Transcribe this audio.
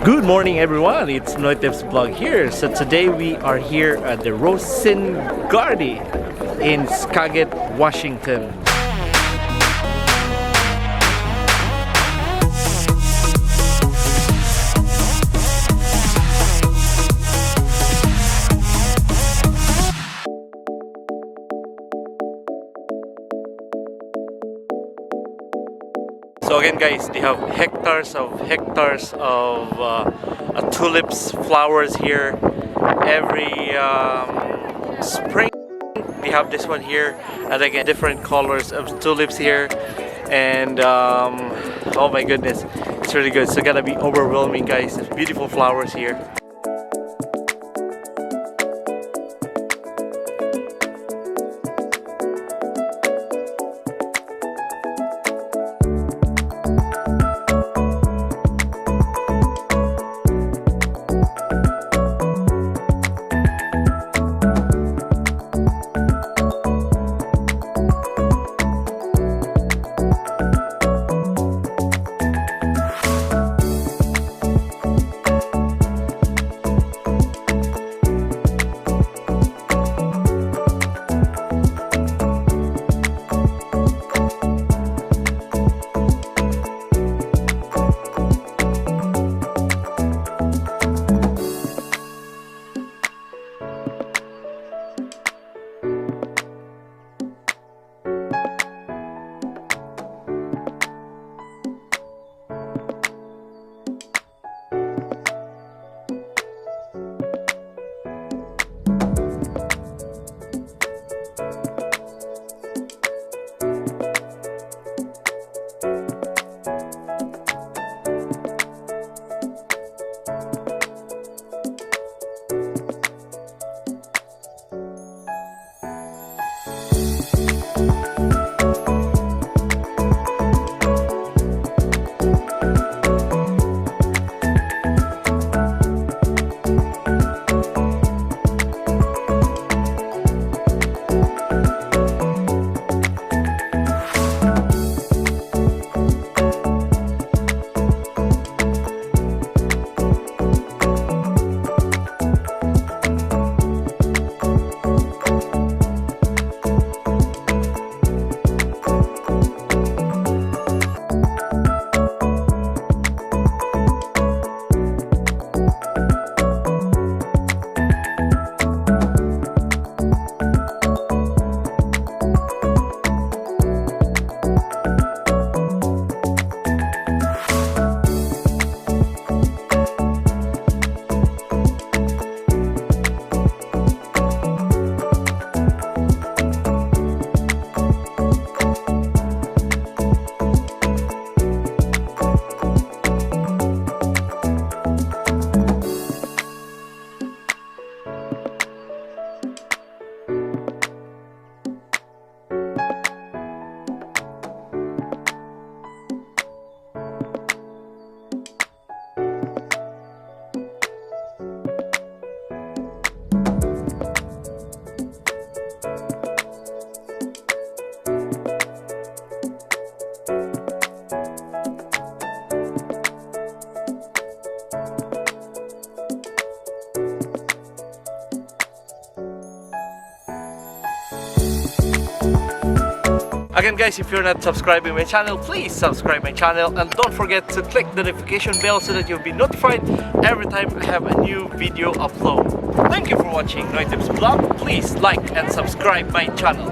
Good morning everyone, it's NoyTebs vlog here. So today we are here at the Roozen Gaarde in Skagit, Washington. So again guys, they have hectares of tulips flowers here. Every spring we have this one here, and again different colors of tulips here, and oh my goodness, it's really good. So gonna be overwhelming guys, there's beautiful flowers here. Again guys, if you're not subscribing my channel, please subscribe my channel, and don't forget to click the notification bell so that you'll be notified every time I have a new video upload. Thank you for watching NoyTebs vlog. Please like and subscribe my channel.